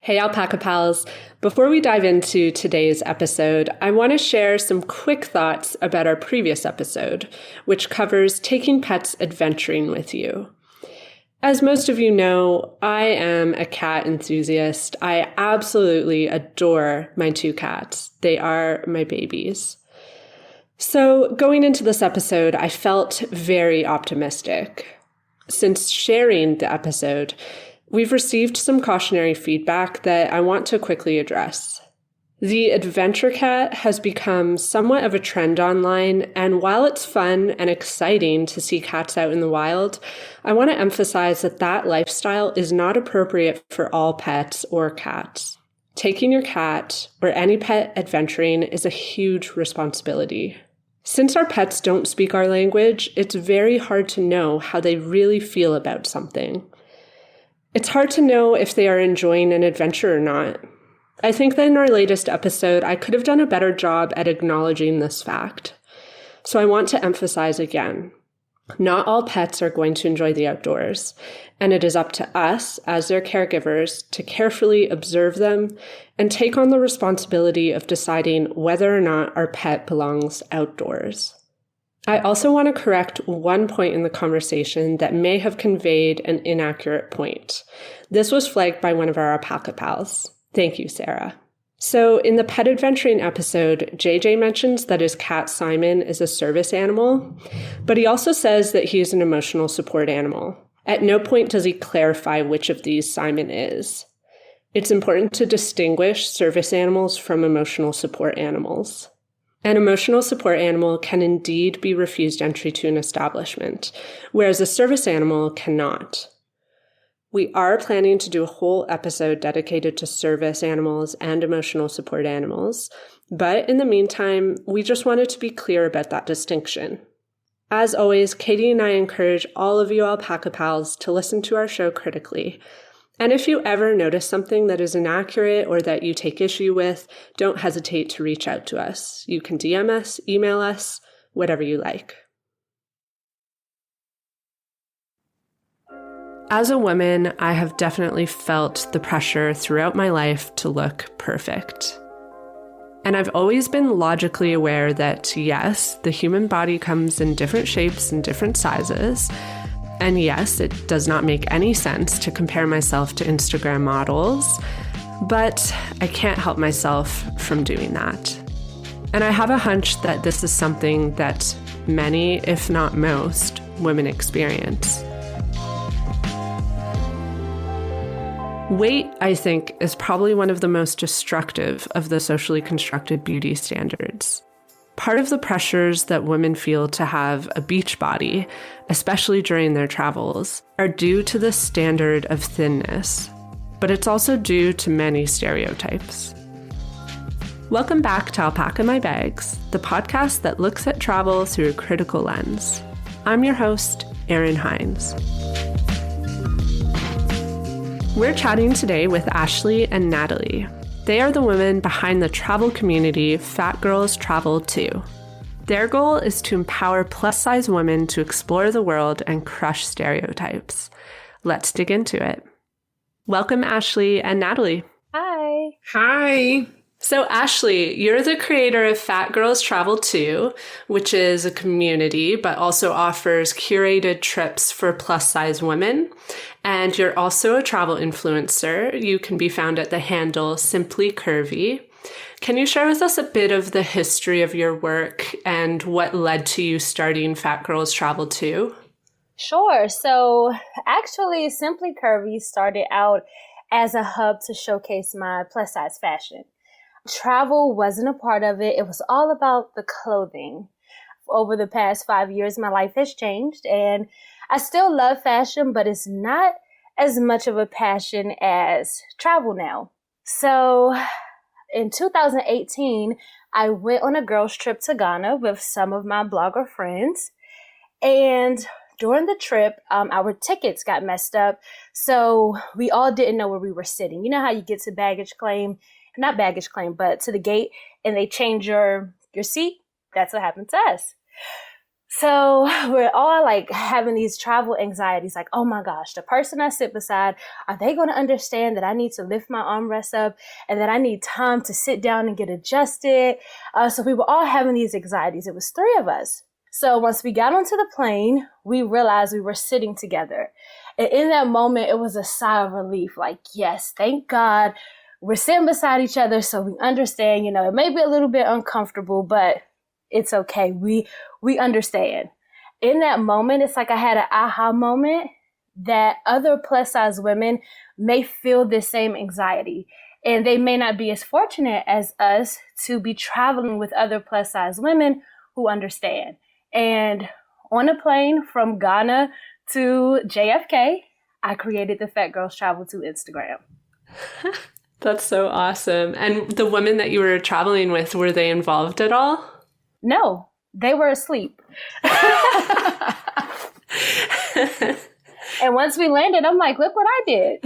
Hey, Alpaca Pals. Before we dive into today's episode, I want to share some quick thoughts about our previous episode, which covers taking pets adventuring with you. As most of you know, I am a cat enthusiast. I absolutely adore my 2 cats. They are my babies. So going into this episode, I felt very optimistic. Since sharing the episode, we've received some cautionary feedback that I want to quickly address. The adventure cat has become somewhat of a trend online, and while it's fun and exciting to see cats out in the wild, I want to emphasize that that lifestyle is not appropriate for all pets or cats. Taking your cat or any pet adventuring is a huge responsibility. Since our pets don't speak our language, it's very hard to know how they really feel about something. It's hard to know if they are enjoying an adventure or not. I think that in our latest episode, I could have done a better job at acknowledging this fact. So I want to emphasize again, not all pets are going to enjoy the outdoors, and it is up to us as their caregivers to carefully observe them and take on the responsibility of deciding whether or not our pet belongs outdoors. I also want to correct one point in the conversation that may have conveyed an inaccurate point. This was flagged by one of our alpaca pals. Thank you, Sarah. So in the pet adventuring episode, JJ mentions that his cat Simon is a service animal, but he also says that he is an emotional support animal. At no point does he clarify which of these Simon is. It's important to distinguish service animals from emotional support animals. An emotional support animal can indeed be refused entry to an establishment, whereas a service animal cannot. We are planning to do a whole episode dedicated to service animals and emotional support animals, but in the meantime, we just wanted to be clear about that distinction. As always, Katie and I encourage all of you alpaca pals to listen to our show critically. And if you ever notice something that is inaccurate or that you take issue with, don't hesitate to reach out to us. You can DM us, email us, whatever you like. As a woman, I have definitely felt the pressure throughout my life to look perfect. And I've always been logically aware that, yes, the human body comes in different shapes and different sizes. And yes, it does not make any sense to compare myself to Instagram models, but I can't help myself from doing that. And I have a hunch that this is something that many, if not most, women experience. Weight, I think, is probably one of the most destructive of the socially constructed beauty standards. Part of the pressures that women feel to have a beach body, especially during their travels, are due to the standard of thinness, but it's also due to many stereotypes. Welcome back to Alpaca My Bags, the podcast that looks at travel through a critical lens. I'm your host, Erin Hines. We're chatting today with Ashley and Natalie. They are the women behind the travel community Fat Girls Travel 2. Their goal is to empower plus-size women to explore the world and crush stereotypes. Let's dig into it. Welcome, Ashley and Natalie. Hi. Hi. So, Ashley, you're the creator of Fat Girls Travel 2, which is a community, but also offers curated trips for plus-size women. And you're also a travel influencer. You can be found at the handle Simply Curvy. Can you share with us a bit of the history of your work and what led to you starting Fat Girls Travel 2? Sure. So actually, Simply Curvy started out as a hub to showcase my plus size fashion. Travel wasn't a part of it. It was all about the clothing. Over the past 5 years, my life has changed and I still love fashion, but it's not as much of a passion as travel now. So in 2018, I went on a girls' trip to Ghana with some of my blogger friends. And during the trip, our tickets got messed up. So we all didn't know where we were sitting. You know how you get to not baggage claim, but to the gate and they change your seat? That's what happened to us. So we're all like having these travel anxieties, like, oh my gosh, the person I sit beside, are they going to understand that I need to lift my armrest up and that I need time to sit down and get adjusted? So we were all having these anxieties. It was three of us. So once we got onto the plane, we realized we were sitting together. And in that moment, it was a sigh of relief, like, yes, thank God we're sitting beside each other so we understand, it may be a little bit uncomfortable, but it's okay. We understand. In that moment, it's like I had an aha moment that other plus size women may feel the same anxiety. And they may not be as fortunate as us to be traveling with other plus size women who understand. And on a plane from Ghana to JFK, I created the Fat Girls Travel to Instagram. That's so awesome. And the women that you were traveling with, were they involved at all? No, they were asleep. And once we landed, I'm like, look what I did.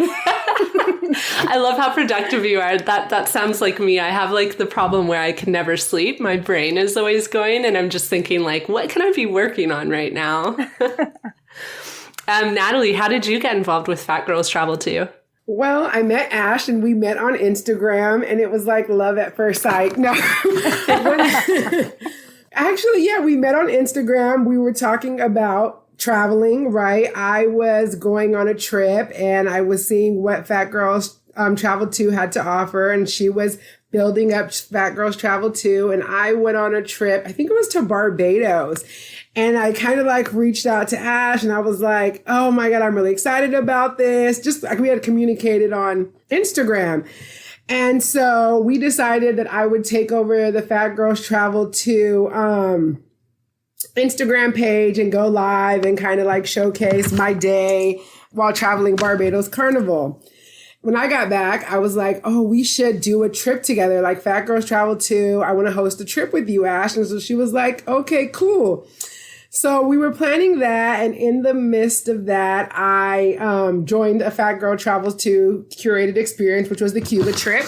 I love how productive you are. That sounds like me. I have like the problem where I can never sleep. My brain is always going and I'm just thinking like, what can I be working on right now? Natalie, how did you get involved with Fat Girls Travel too? Well, I met Ash and we met on Instagram and it was like love at first sight. No. Actually, yeah, we met on Instagram. We were talking about traveling, right? I was going on a trip and I was seeing what Fat Girls Travel 2 had to offer. And she was building up Fat Girls Travel 2. And I went on a trip, I think it was to Barbados. And I kind of like reached out to Ash and I was like, oh my God, I'm really excited about this. Just like we had communicated on Instagram. And so we decided that I would take over the Fat Girls Travel to Instagram page and go live and kind of like showcase my day while traveling Barbados Carnival. When I got back, I was like, oh, we should do a trip together, like Fat Girls Travel 2. I want to host a trip with you, Ash. And so she was like, okay, cool. So we were planning that, and in the midst of that, I joined a Fat Girl Travels 2 curated experience, which was the Cuba trip.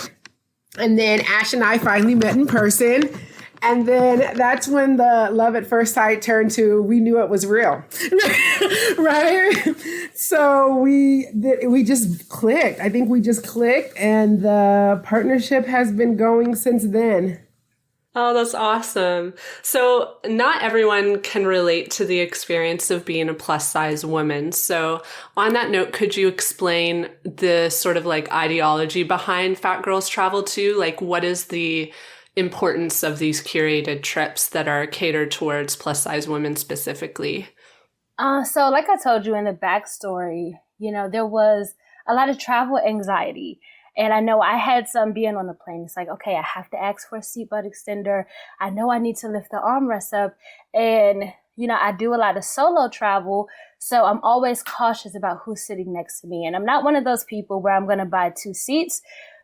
And then Ash and I finally met in person. And then that's when the love at first sight turned to, we knew it was real, right? So we just clicked. I think we just clicked, and the partnership has been going since then. Oh, that's awesome. So not everyone can relate to the experience of being a plus size woman. So on that note, could you explain the sort of like ideology behind Fat Girls Travel 2? Like, what is the importance of these curated trips that are catered towards plus size women specifically? So like I told you in the backstory, there was a lot of travel anxiety. And I know I had some being on the plane. It's like, okay, I have to ask for a seatbelt extender. I know I need to lift the armrest up. And, I do a lot of solo travel. So I'm always cautious about who's sitting next to me. And I'm not one of those people where I'm going to buy 2 seats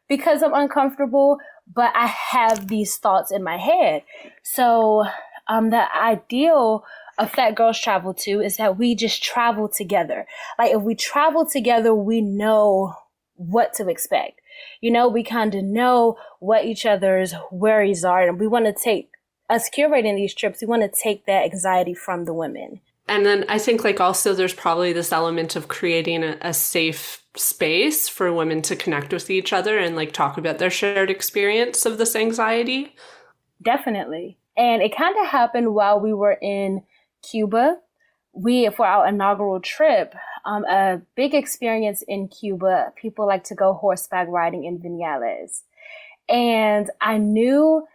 because I'm uncomfortable, but I have these thoughts in my head. So the ideal of Fat Girls Travel 2 is that we just travel together. Like if we travel together, we know what to expect. We kind of know what each other's worries are. And we want to take, us curating these trips, we want to take that anxiety from the women. And then I think like also there's probably this element of creating a safe space for women to connect with each other and like talk about their shared experience of this anxiety. Definitely. And it kind of happened while we were in Cuba. For our inaugural trip, a big experience in Cuba, people like to go horseback riding in Vinales. And I knew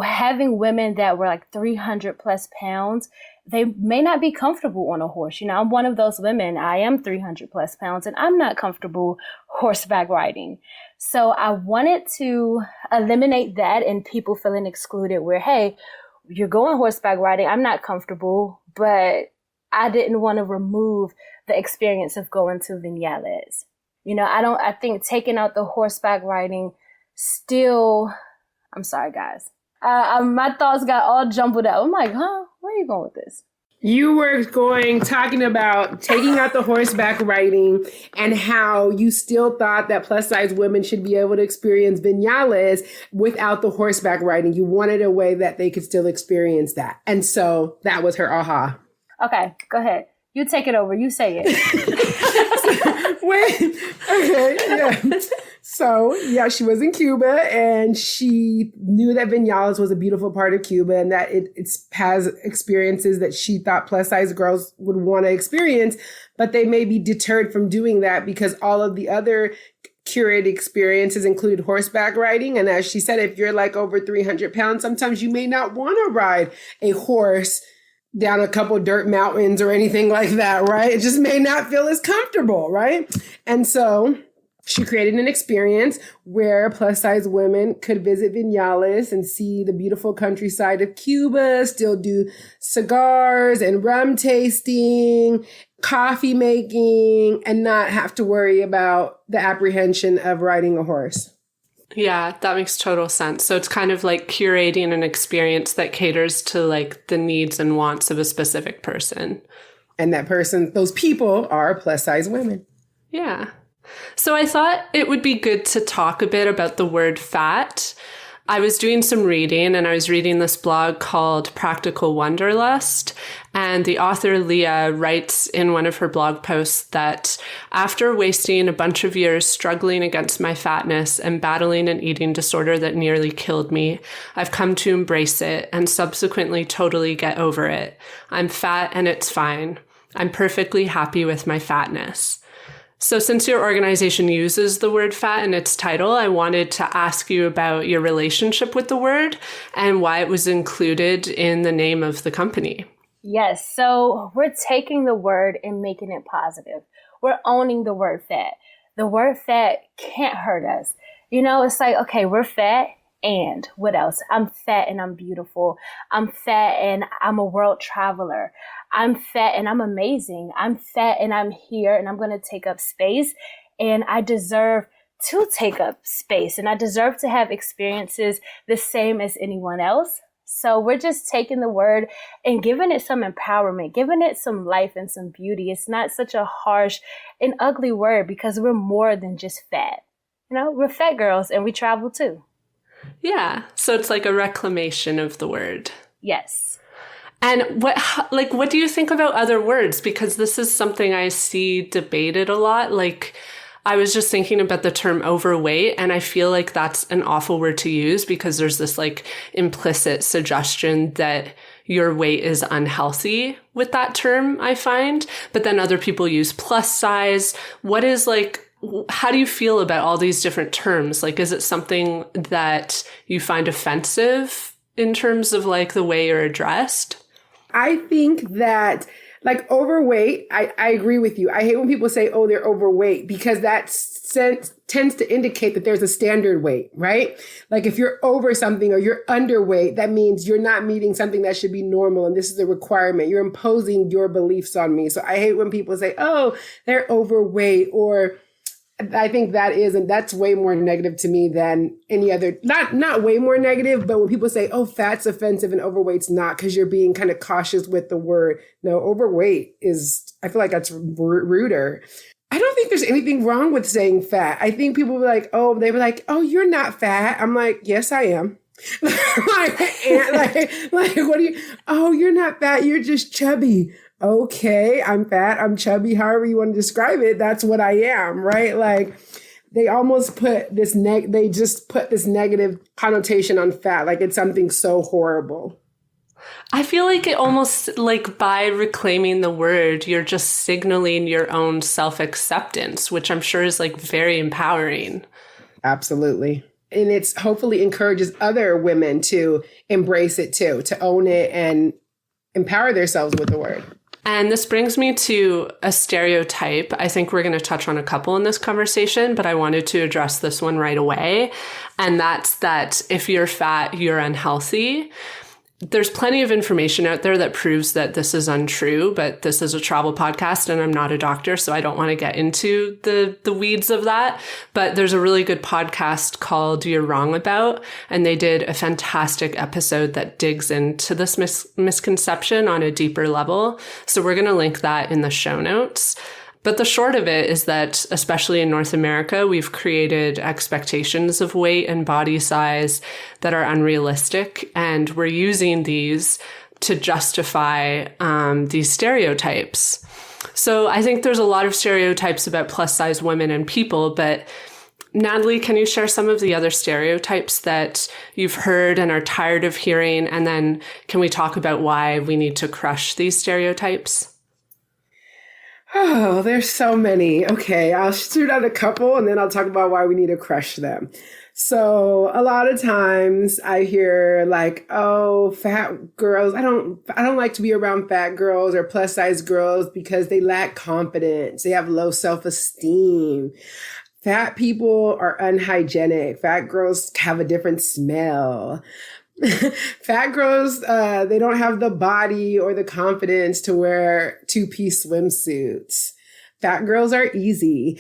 having women that were like 300 plus pounds, they may not be comfortable on a horse. I'm one of those women. I am 300 plus pounds and I'm not comfortable horseback riding. So I wanted to eliminate that and people feeling excluded where, hey, you're going horseback riding. I'm not comfortable, but I didn't want to remove the experience of going to Vinales. I think taking out the horseback riding still, I'm sorry, guys. My thoughts got all jumbled up. I'm like, where are you going with this? You were talking about taking out the horseback riding and how you still thought that plus size women should be able to experience viñales without the horseback riding. You wanted a way that they could still experience that. And so that was her aha. Okay, go ahead. You take it over. You say it. Yeah. So, yeah, she was in Cuba and she knew that viñales was a beautiful part of Cuba and that it has experiences that she thought plus size girls would want to experience, but they may be deterred from doing that because all of the other curated experiences included horseback riding. And as she said, if you're like over 300 pounds, sometimes you may not want to ride a horse down a couple dirt mountains or anything like that, right? It just may not feel as comfortable, right? And so she created an experience where plus size women could visit viñales and see the beautiful countryside of Cuba, still do cigars and rum tasting, coffee making, and not have to worry about the apprehension of riding a horse. Yeah, that makes total sense. So it's kind of like curating an experience that caters to like the needs and wants of a specific person. And that person, those people are plus size women. Yeah. So I thought it would be good to talk a bit about the word fat. I was doing some reading and I was reading this blog called Practical Wanderlust. And the author Leah writes in one of her blog posts that after wasting a bunch of years struggling against my fatness and battling an eating disorder that nearly killed me, I've come to embrace it and subsequently totally get over it. I'm fat and it's fine. I'm perfectly happy with my fatness. So since your organization uses the word fat in its title, I wanted to ask you about your relationship with the word and why it was included in the name of the company. Yes. So we're taking the word and making it positive. We're owning the word fat. The word fat can't hurt us. You know, it's like, okay, we're fat. And what else? I'm fat and I'm beautiful. I'm fat and I'm a world traveler. I'm fat and I'm amazing. I'm fat and I'm here and I'm going to take up space. And I deserve to take up space and I deserve to have experiences the same as anyone else. So we're just taking the word and giving it some empowerment, giving it some life and some beauty. It's not such a harsh and ugly word because we're more than just fat. You know, we're fat girls and we travel too. Yeah. So it's like a reclamation of the word. Yes. And what do you think about other words? Because this is something I see debated a lot. Like, I was just thinking about the term overweight, and I feel like that's an awful word to use because there's this like implicit suggestion that your weight is unhealthy with that term, I find. But then other people use plus size. How do you feel about all these different terms? Like, is it something that you find offensive in terms of like the way you're addressed? I think that like overweight, I agree with you. I hate when people say, oh, they're overweight because that tends to indicate that there's a standard weight, right? Like if you're over something or you're underweight, that means you're not meeting something that should be normal. And this is a requirement. You're imposing your beliefs on me. So I hate when people say, oh, they're overweight, or I think that's way more negative to me than any other, not way more negative, but when people say, oh, fat's offensive and overweight's not, because you're being kind of cautious with the word. No, overweight I feel like that's ruder. I don't think there's anything wrong with saying fat. I think people were like, oh, you're not fat. I'm like, yes, I am. What do you, oh, you're not fat. You're just chubby. Okay, I'm fat, I'm chubby, however you want to describe it, that's what I am, right? Like they almost put this negative connotation on fat, like it's something so horrible. I feel like it almost like by reclaiming the word, you're just signaling your own self-acceptance, which I'm sure is like very empowering. Absolutely. And it's hopefully encourages other women to embrace it too, to own it and empower themselves with the word. And this brings me to a stereotype. I think we're going to touch on a couple in this conversation, but I wanted to address this one right away. And that's that if you're fat, you're unhealthy. there's plenty of information out there that proves that this is untrue, but this is a travel podcast and I'm not a doctor, so I don't want to get into the weeds of that. But there's a really good podcast called You're Wrong About, and they did a fantastic episode that digs into this misconception on a deeper level. So we're going to link that in the show notes. But the short of it is that, especially in North America, we've created expectations of weight and body size that are unrealistic, and we're using these to justify these stereotypes. So I think there's a lot of stereotypes about plus-size women and people, but Natalie, can you share some of the other stereotypes that you've heard and are tired of hearing? And then can we talk about why we need to crush these stereotypes? Oh, there's so many. Okay, I'll shoot out a couple and then I'll talk about why we need to crush them. So a lot of times I hear like, oh, fat girls, I don't like to be around fat girls or plus size girls because they lack confidence. They have low self-esteem. Fat people are unhygienic. Fat girls have a different smell. Fat girls, they don't have the body or the confidence to wear two-piece swimsuits. Fat girls are easy.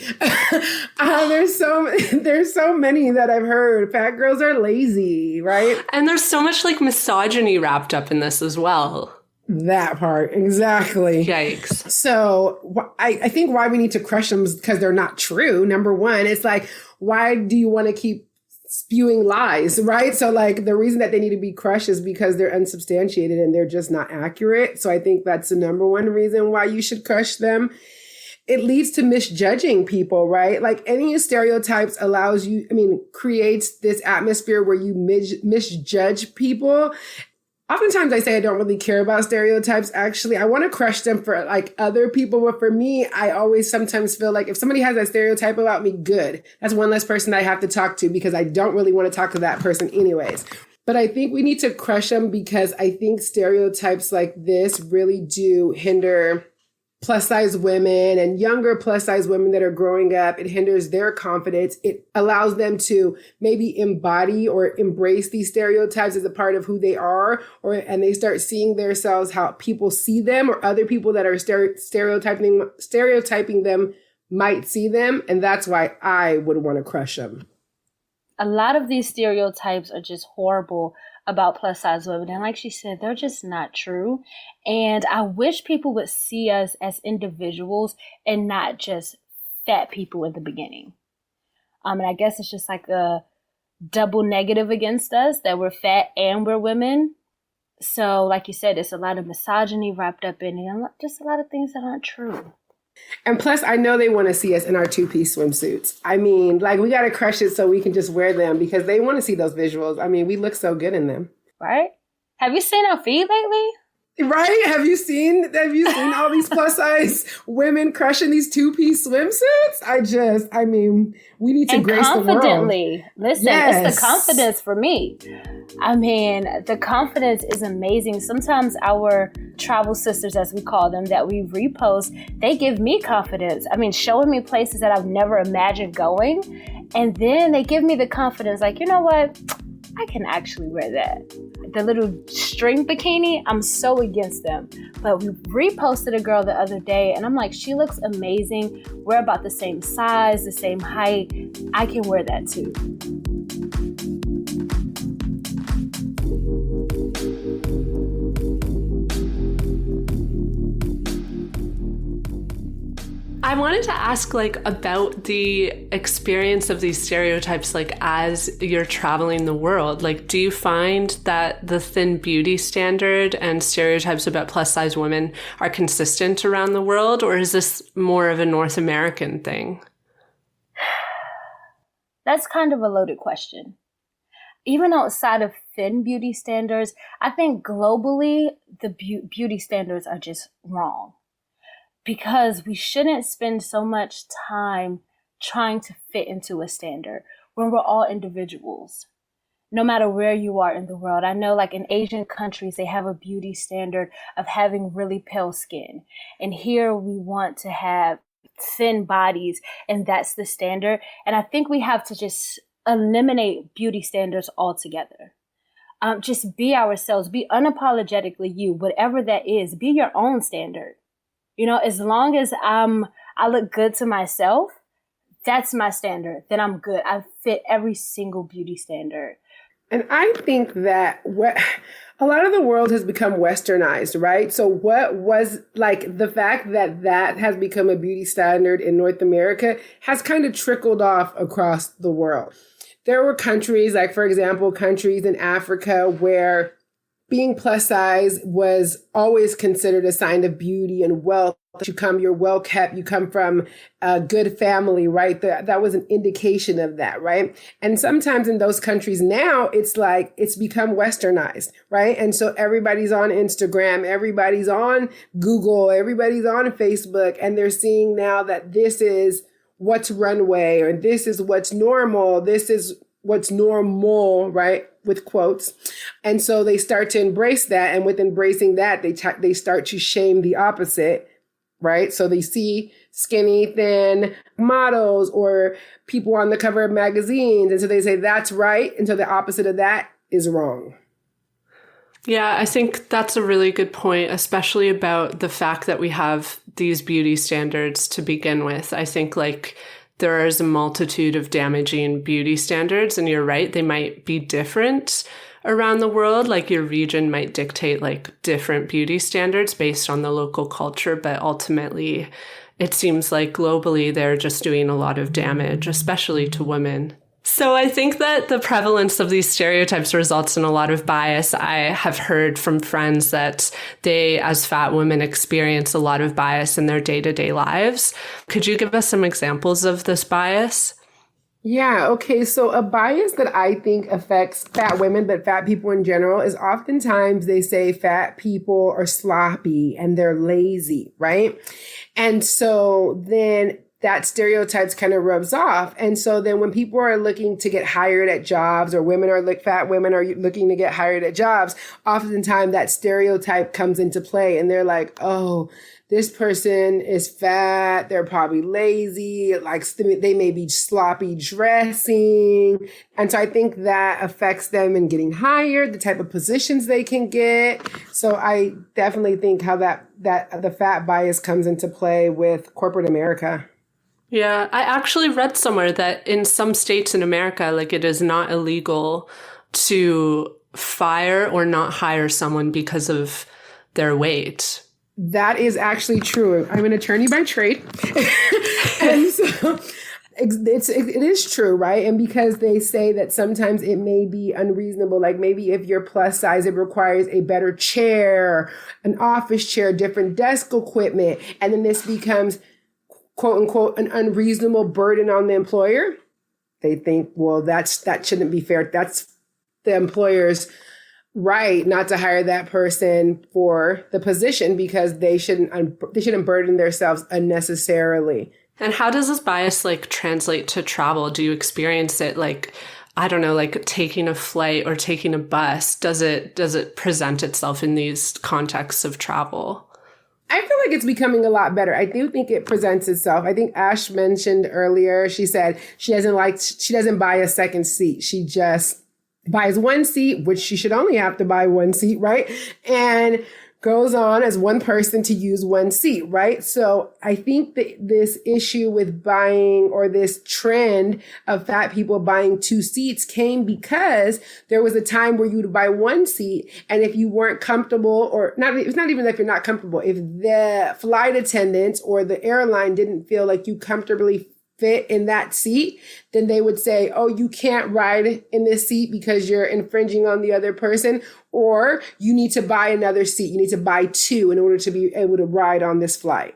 There's so many that I've heard. Fat girls are lazy, right? And there's so much like misogyny wrapped up in this as well. That part, exactly. Yikes. So I think why we need to crush them is because they're not true. Number one, it's like, why do you want to keep spewing lies, right? So like the reason that they need to be crushed is because they're unsubstantiated and they're just not accurate. So I think that's the number one reason why you should crush them. It leads to misjudging people, right? Like any stereotypes creates this atmosphere where you misjudge people. Oftentimes I say I don't really care about stereotypes. Actually, I want to crush them for like other people. But for me, I always sometimes feel like if somebody has a stereotype about me, good. That's one less person I have to talk to because I don't really want to talk to that person anyways. But I think we need to crush them because I think stereotypes like this really do hinder plus size women and younger plus size women that are growing up. It hinders their confidence. It allows them to maybe embody or embrace these stereotypes as a part of who they are, and they start seeing themselves how people see them or other people that are stereotyping them might see them. And that's why I would want to crush them. A lot of these stereotypes are just horrible about plus size women. And like she said, they're just not true. And I wish people would see us as individuals and not just fat people in the beginning. And I guess it's just like a double negative against us that we're fat and we're women. So like you said, it's a lot of misogyny wrapped up in it and just a lot of things that aren't true. And plus, I know they want to see us in our two-piece swimsuits. I mean, like, we got to crush it so we can just wear them because they want to see those visuals. I mean, we look so good in them. Right? Have you seen our feet lately? Right? Have you seen all these plus size women crushing these two-piece swimsuits? We need to grace the world. Confidently. Listen, yes. It's the confidence for me. I mean, the confidence is amazing. Sometimes our travel sisters, as we call them, that we repost, they give me confidence. I mean, showing me places that I've never imagined going. And then they give me the confidence, like, you know what? I can actually wear that. The little string bikini, I'm so against them. But we reposted a girl the other day and I'm like, she looks amazing. We're about the same size, the same height. I can wear that too. I wanted to ask about the experience of these stereotypes as you're traveling the world. Do you find that the thin beauty standard and stereotypes about plus size women are consistent around the world, or is this more of a North American thing? That's kind of a loaded question. Even outside of thin beauty standards, I think globally the beauty standards are just wrong. Because we shouldn't spend so much time trying to fit into a standard when we're all individuals, no matter where you are in the world. I know in Asian countries, they have a beauty standard of having really pale skin. And here we want to have thin bodies, and that's the standard. And I think we have to just eliminate beauty standards altogether. Just be ourselves, be unapologetically you, whatever that is, be your own standard. As long as I look good to myself, that's my standard, then I'm good. I fit every single beauty standard. And I think that a lot of the world has become westernized, right? So what was like the fact that has become a beauty standard in North America has kind of trickled off across the world. There were countries, like, for example, countries in Africa where being plus size was always considered a sign of beauty and wealth. You're well kept, you come from a good family, right? That was an indication of that, right? And sometimes in those countries now, it's like it's become westernized, right? And so everybody's on Instagram, everybody's on Google, everybody's on Facebook, and they're seeing now that this is what's runway, or this is what's normal, this is what's normal, right? With quotes. And so they start to embrace that. And with embracing that, they start to shame the opposite, right? So they see skinny, thin models or people on the cover of magazines. And so they say that's right. And so the opposite of that is wrong. Yeah, I think that's a really good point, especially about the fact that we have these beauty standards to begin with. I think there is a multitude of damaging beauty standards, and you're right, they might be different around the world. Like your region might dictate different beauty standards based on the local culture, but ultimately it seems like globally they're just doing a lot of damage, especially to women. So I think that the prevalence of these stereotypes results in a lot of bias. I have heard from friends that they, as fat women, experience a lot of bias in their day-to-day lives. Could you give us some examples of this bias? Yeah, okay. So a bias that I think affects fat women, but fat people in general, is oftentimes they say fat people are sloppy and they're lazy, right? And so then that stereotypes kind of rubs off. And so then when people are looking to get hired at jobs, or fat women are looking to get hired at jobs, oftentimes that stereotype comes into play and they're like, oh, this person is fat, they're probably lazy, they may be sloppy dressing. And so I think that affects them in getting hired, the type of positions they can get. So I definitely think how that the fat bias comes into play with corporate America. Yeah, I actually read somewhere that in some states in America, it is not illegal to fire or not hire someone because of their weight. That is actually true. I'm an attorney by trade. And so it is true, right? And because they say that sometimes it may be unreasonable, maybe if you're plus size, it requires a better chair, an office chair, different desk equipment. And then this becomes, quote unquote, an unreasonable burden on the employer. They think, well, that shouldn't be fair. That's the employer's right not to hire that person for the position because they shouldn't burden themselves unnecessarily. And how does this bias translate to travel? Do you experience it I don't know, taking a flight or taking a bus? Does it present itself in these contexts of travel? I feel like it's becoming a lot better. I do think it presents itself. I think Ash mentioned earlier, she said she doesn't buy a second seat. She just buys one seat, which she should only have to buy one seat, right? And goes on as one person to use one seat, right? So I think that this issue with buying, or this trend of fat people buying two seats, came because there was a time where you would buy one seat, and if you weren't comfortable, or not, it's not even if you're not comfortable, if the flight attendants or the airline didn't feel like you comfortably fit in that seat, then they would say, oh, you can't ride in this seat because you're infringing on the other person, or you need to buy another seat. You need to buy two in order to be able to ride on this flight.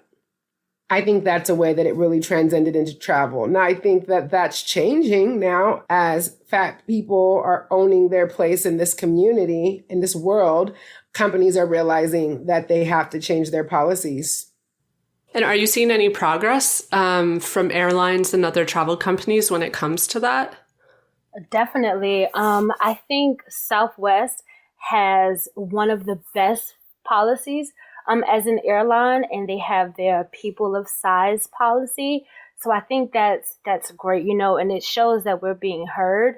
I think that's a way that it really transcended into travel. Now, I think that that's changing now as fat people are owning their place in this community, in this world. Companies are realizing that they have to change their policies. And are you seeing any progress from airlines and other travel companies when it comes to that? Definitely. I think Southwest has one of the best policies as an airline, and they have their people of size policy. So I think that's great, and it shows that we're being heard.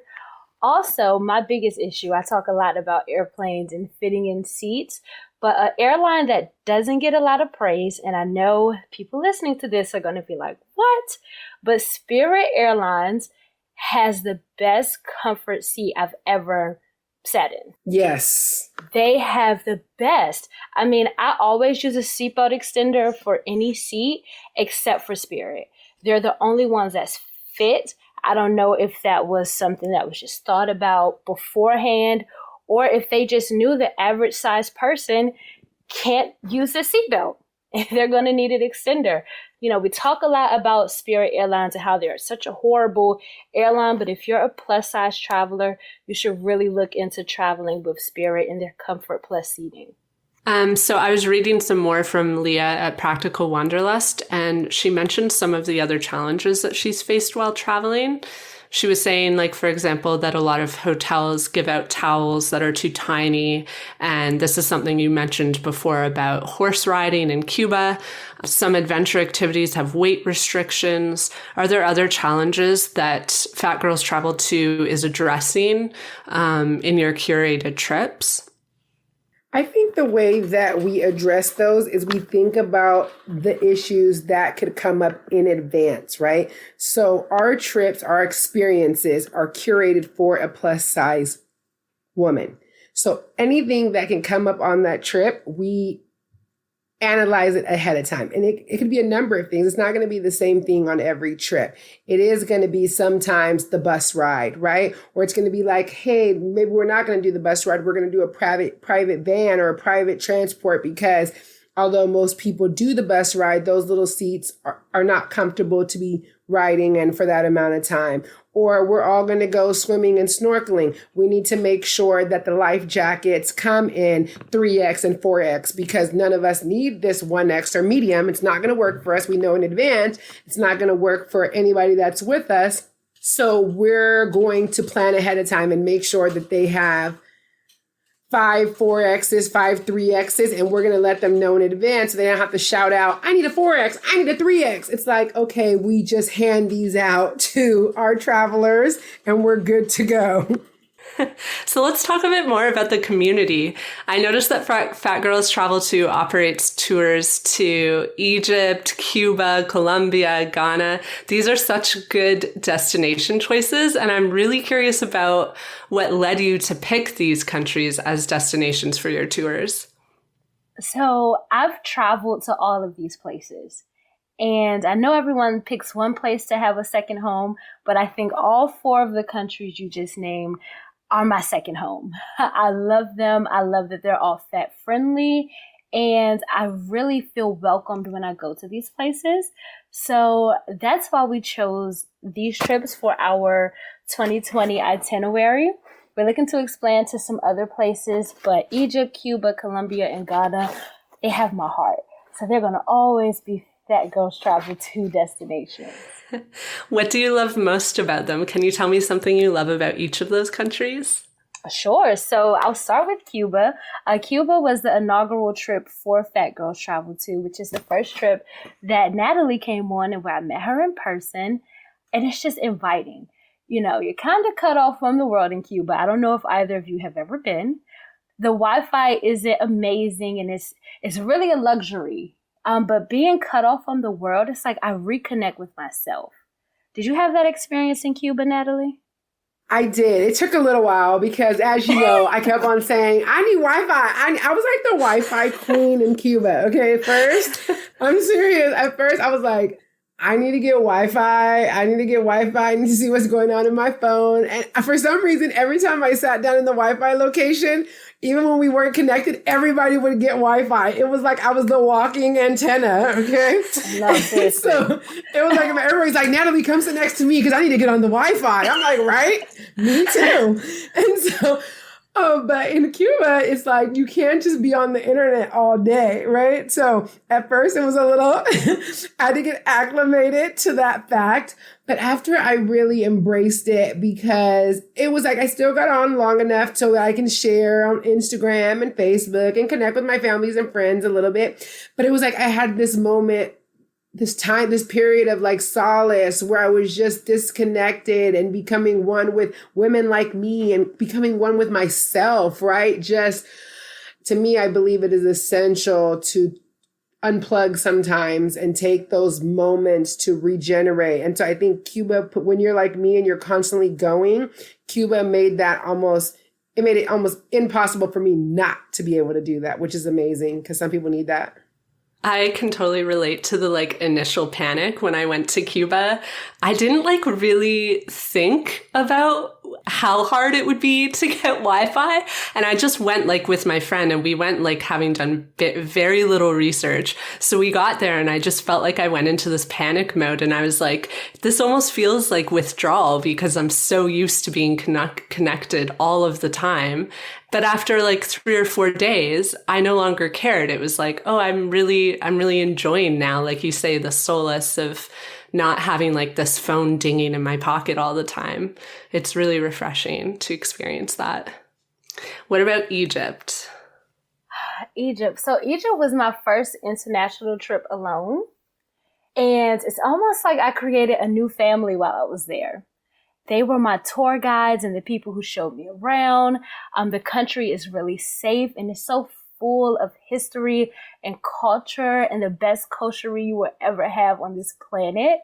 Also, my biggest issue, I talk a lot about airplanes and fitting in seats, but an airline that doesn't get a lot of praise, and I know people listening to this are going to be like, what? But Spirit Airlines has the best comfort seat I've ever sat in. Yes. They have the best. I mean, I always use a seatbelt extender for any seat except for Spirit. They're the only ones that's fit. I don't know if that was something that was just thought about beforehand, or if they just knew the average size person can't use a seatbelt. They're going to need an extender. You know, we talk a lot about Spirit Airlines and how they're such a horrible airline, but if you're a plus size traveler, you should really look into traveling with Spirit and their Comfort Plus seating. So I was reading some more from Leah at Practical Wanderlust, and she mentioned some of the other challenges that she's faced while traveling. She was saying, like, for example, that a lot of hotels give out towels that are too tiny. And this is something you mentioned before about horse riding in Cuba. Some adventure activities have weight restrictions. Are there other challenges that Fat Girls Travel 2 is addressing in your curated trips? I think the way that we address those is we think about the issues that could come up in advance, right? So our trips, our experiences are curated for a plus size woman. So anything that can come up on that trip, we analyze it ahead of time. And it could be a number of things. It's not going to be the same thing on every trip. It is going to be sometimes the bus ride, right? Or it's going to be like, hey, maybe we're not going to do the bus ride. We're going to do a private van or a private transport, because although most people do the bus ride, those little seats are not comfortable to be riding in for that amount of time. Or we're all going to go swimming and snorkeling. We need to make sure that the life jackets come in 3X and 4X, because none of us need this 1X or medium. It's not going to work for us. We know in advance it's not going to work for anybody that's with us. So we're going to plan ahead of time and make sure that they have 5 4Xs, 5 3Xs, and we're going to let them know in advance so they don't have to shout out, I need a 4X, I need a 3X. It's like, okay, we just hand these out to our travelers and we're good to go. So let's talk a bit more about the community. I noticed that Fat Girls Travel 2 operates tours to Egypt, Cuba, Colombia, Ghana. These are such good destination choices, and I'm really curious about what led you to pick these countries as destinations for your tours. So I've traveled to all of these places. And I know everyone picks one place to have a second home, but I think all 4 of the countries you just named are my second home. I love them. I love that they're all fat friendly, and I really feel welcomed when I go to these places. So that's why we chose these trips for our 2020 itinerary. We're looking to expand to some other places, but Egypt, Cuba, Colombia, and Ghana, they have my heart. So they're going to always be Fat Girls Travel 2 destinations. What do you love most about them? Can you tell me something you love about each of those countries? Sure. So I'll start with Cuba. Cuba was the inaugural trip for Fat Girls Travel 2, which is the first trip that Natalie came on and where I met her in person. And it's just inviting. You know, you're kind of cut off from the world in Cuba. I don't know if either of you have ever been. The Wi-Fi isn't amazing, and it's really a luxury. But being cut off from the world, it's like I reconnect with myself. Did you have that experience in Cuba, Natalie? I did. It took a little while because, as you know, I kept on saying, I need Wi-Fi. I was like the Wi-Fi queen in Cuba. Okay, at first, I'm serious. At first, I was like, I need to get Wi-Fi. I need to see what's going on in my phone. And for some reason, every time I sat down in the Wi-Fi location, even when we weren't connected, everybody would get Wi-Fi. It was like I was the walking antenna, okay? Love this. So it was like everybody's like, Natalie, come sit next to me because I need to get on the Wi-Fi. I'm like, right? Me too. And so, but in Cuba, it's like you can't just be on the internet all day, right? So at first it was a little, I had to get acclimated to that fact. But after I really embraced it, because it was like I still got on long enough so that I can share on Instagram and Facebook and connect with my families and friends a little bit. But it was like I had this moment this period of like solace where I was just disconnected and becoming one with women like me and becoming one with myself, right? Just to me, I believe it is essential to unplug sometimes and take those moments to regenerate. And so I think Cuba, when you're like me and you're constantly going, Cuba made it almost impossible for me not to be able to do that, which is amazing because some people need that. I can totally relate to the like initial panic when I went to Cuba. I didn't like really think about how hard it would be to get Wi-Fi. And I just went like with my friend and we went like having done very little research. So we got there and I just felt like I went into this panic mode and I was like, this almost feels like withdrawal because I'm so used to being connected all of the time. But after like 3 or 4 days, I no longer cared. It was like, oh, I'm really enjoying now, like you say, the solace of not having like this phone dinging in my pocket all the time. It's really refreshing to experience that. What about Egypt? Egypt. So Egypt was my first international trip alone. And it's almost like I created a new family while I was there. They were my tour guides and the people who showed me around. The country is really safe and it's so full of history and culture and the best koshery you will ever have on this planet.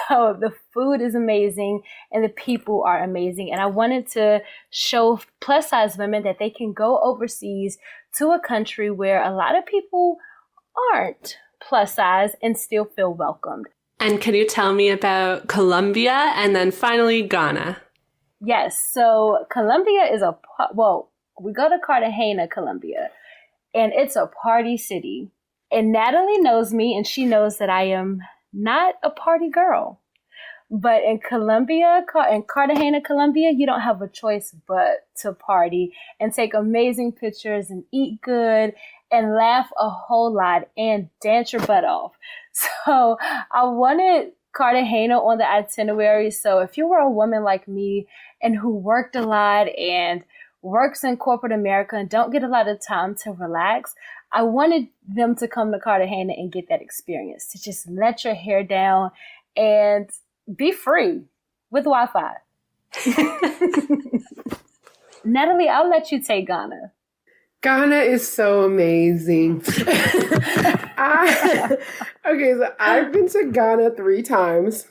So the food is amazing and the people are amazing. And I wanted to show plus size women that they can go overseas to a country where a lot of people aren't plus size and still feel welcomed. And can you tell me about Colombia and then finally Ghana? Yes. So Colombia is we go to Cartagena, Colombia, and it's a party city. And Natalie knows me and she knows that I am not a party girl. But in Cartagena, Colombia, you don't have a choice but to party and take amazing pictures and eat good and laugh a whole lot and dance your butt off. So I wanted Cartagena on the itinerary. So if you were a woman like me and who worked a lot and works in corporate America and don't get a lot of time to relax, I wanted them to come to Cartagena and get that experience, to just let your hair down and be free with Wi-Fi. Natalie, I'll let you take Ghana. Ghana is so amazing. So I've been to Ghana 3 times.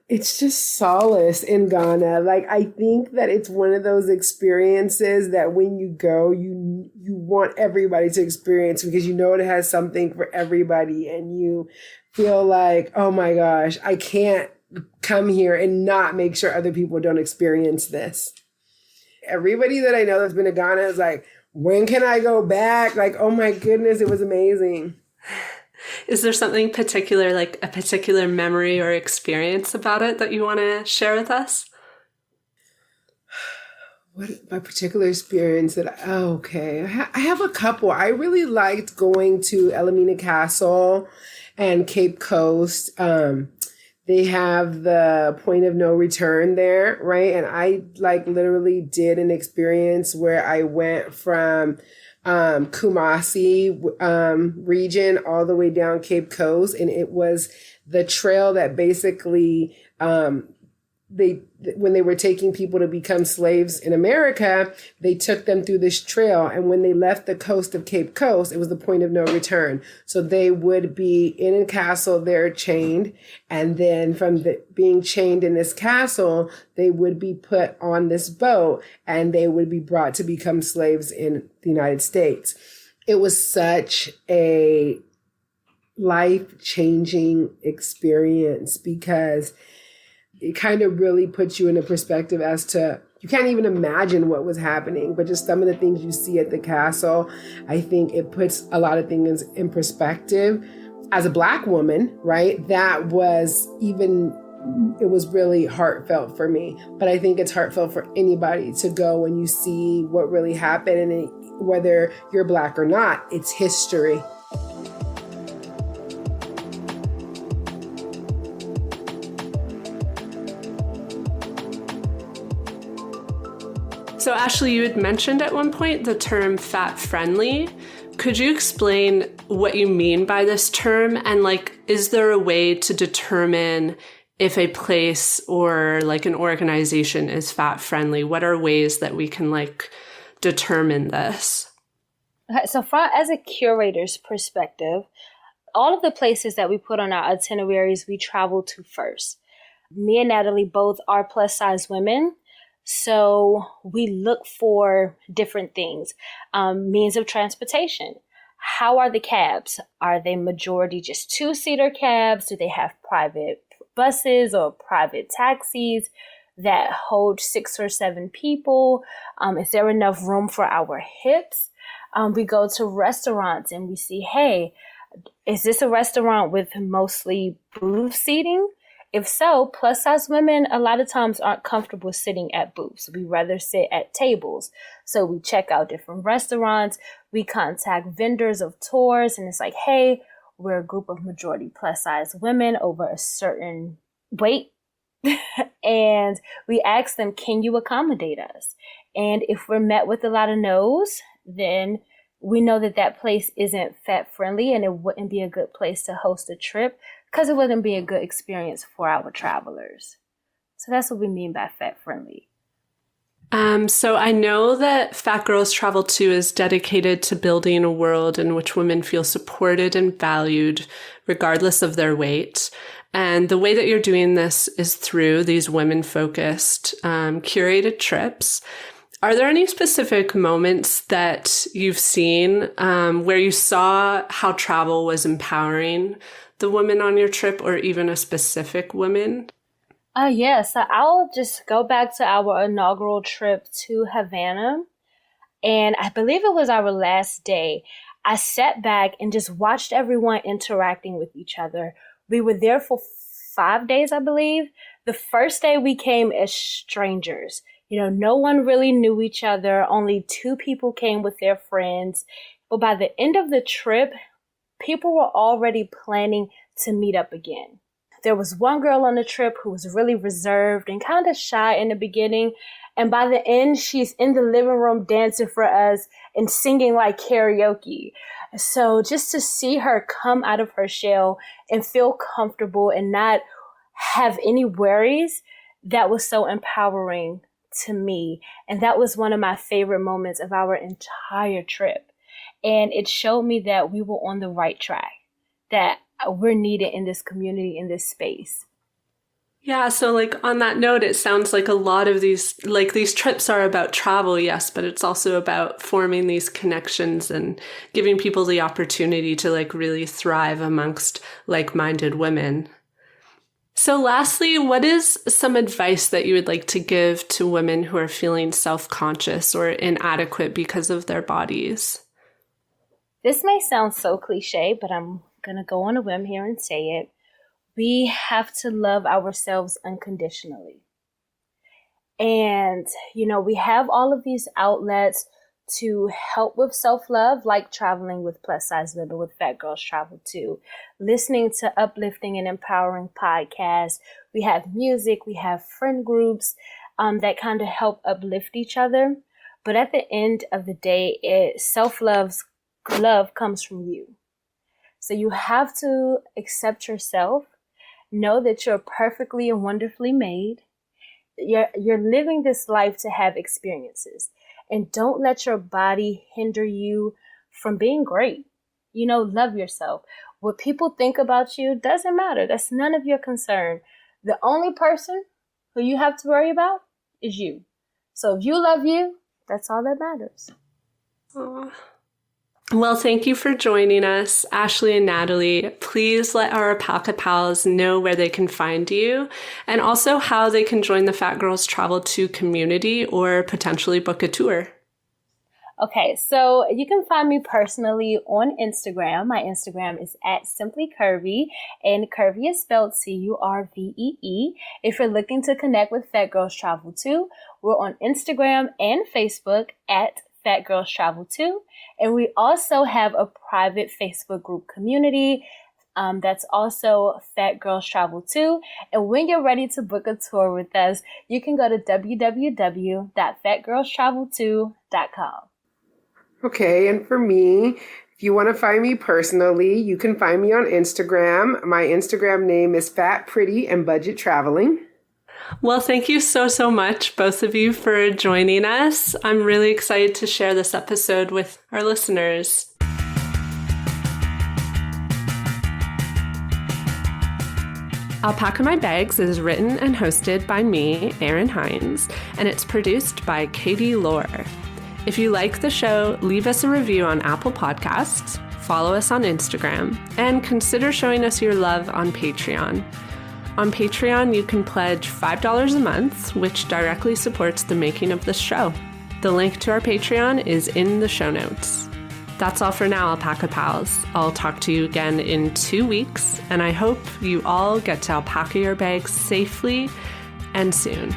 It's just solace in Ghana. Like, I think that it's one of those experiences that when you go, you want everybody to experience because you know it has something for everybody and you feel like, oh my gosh, I can't come here and not make sure other people don't experience this. Everybody that I know that's been to Ghana is like, when can I go back? Like, oh my goodness, it was amazing. Is there something particular, like a particular memory or experience about it that you want to share with us? What my particular experience I have a couple. I really liked going to Elmina Castle and Cape Coast. They have the point of no return there, right? And I literally did an experience where I went from Kumasi region all the way down Cape Coast. And it was the trail that basically when they were taking people to become slaves in America, they took them through this trail. And when they left the coast of Cape Coast, it was the point of no return. So they would be in a castle there chained. And then from being chained in this castle, they would be put on this boat and they would be brought to become slaves in the United States. It was such a life-changing experience because it kind of really puts you in a perspective as to, you can't even imagine what was happening, but just some of the things you see at the castle, I think it puts a lot of things in perspective. As a Black woman, right, it was really heartfelt for me. But I think it's heartfelt for anybody to go when you see what really happened, and whether you're Black or not, it's history. So Ashley, you had mentioned at one point the term fat friendly. Could you explain what you mean by this term? And like, is there a way to determine if a place or like an organization is fat friendly? What are ways that we can like determine this? Okay, so as a curator's perspective, all of the places that we put on our itineraries, we travel to first. Me and Natalie both are plus size women. So we look for different things. Means of transportation. How are the cabs? Are they majority just 2-seater cabs? Do they have private buses or private taxis that hold 6 or 7 people? Is there enough room for our hips? We go to restaurants and we see, hey, is this a restaurant with mostly booth seating? If so, plus size women a lot of times aren't comfortable sitting at booths. We rather sit at tables. So we check out different restaurants. We contact vendors of tours and it's like, hey, we're a group of majority plus size women over a certain weight. And we ask them, can you accommodate us? And if we're met with a lot of no's, then we know that that place isn't fat friendly and it wouldn't be a good place to host a trip because it wouldn't be a good experience for our travelers. So that's what we mean by fat friendly. So I know that Fat Girls Travel Too is dedicated to building a world in which women feel supported and valued regardless of their weight. And the way that you're doing this is through these women-focused curated trips. Are there any specific moments that you've seen where you saw how travel was empowering the women on your trip or even a specific woman? So I'll just go back to our inaugural trip to Havana. And I believe it was our last day. I sat back and just watched everyone interacting with each other. We were there for 5 days, I believe. The first day we came as strangers. No one really knew each other. Only 2 people came with their friends. But by the end of the trip, people were already planning to meet up again. There was one girl on the trip who was really reserved and kind of shy in the beginning. And by the end, she's in the living room dancing for us and singing like karaoke. So just to see her come out of her shell and feel comfortable and not have any worries, that was so empowering to me. And that was one of my favorite moments of our entire trip. And it showed me that we were on the right track, that we're needed in this community, in this space. Yeah, so like on that note, it sounds like a lot of these trips are about travel, yes, but it's also about forming these connections and giving people the opportunity to like really thrive amongst like-minded women. So lastly, what is some advice that you would like to give to women who are feeling self-conscious or inadequate because of their bodies? This may sound so cliche, but I'm going to go on a whim here and say it. We have to love ourselves unconditionally. And, we have all of these outlets to help with self-love, like traveling with plus size women with Fat Girls Travel Too, listening to uplifting and empowering podcasts. We have music, we have friend groups that kind of help uplift each other. But at the end of the day, love comes from you. So you have to accept yourself, know that you're perfectly and wonderfully made. You're living this life to have experiences. And don't let your body hinder you from being great. Love yourself. What people think about you doesn't matter. That's none of your concern. The only person who you have to worry about is you. So if you love you, that's all that matters. Aww. Well, thank you for joining us, Ashley and Natalie. Please let our Alpaca Pals know where they can find you and also how they can join the Fat Girls Travel Too community or potentially book a tour. Okay, so you can find me personally on Instagram. My Instagram is @simplycurvy, and curvy is spelled Curvee. If you're looking to connect with Fat Girls Travel Too, we're on Instagram and Facebook @Fat Girls Travel Too. And we also have a private Facebook group community that's also Fat Girls Travel Too. And when you're ready to book a tour with us, you can go to www.fatgirlstravel2.com. Okay, and for me, If you want to find me personally, you can find me on Instagram. My Instagram name is Fat, Pretty, and Budget Traveling. Well, thank you so much, both of you, for joining us. I'm really excited to share this episode with our listeners. Alpaca My Bags is written and hosted by me, Erin Hines, and it's produced by Katie Lohr. If you like the show, leave us a review on Apple Podcasts, follow us on Instagram, and consider showing us your love on Patreon. On Patreon, you can pledge $5 a month, which directly supports the making of this show. The link to our Patreon is in the show notes. That's all for now, Alpaca Pals. I'll talk to you again in 2 weeks, and I hope you all get to alpaca your bags safely and soon.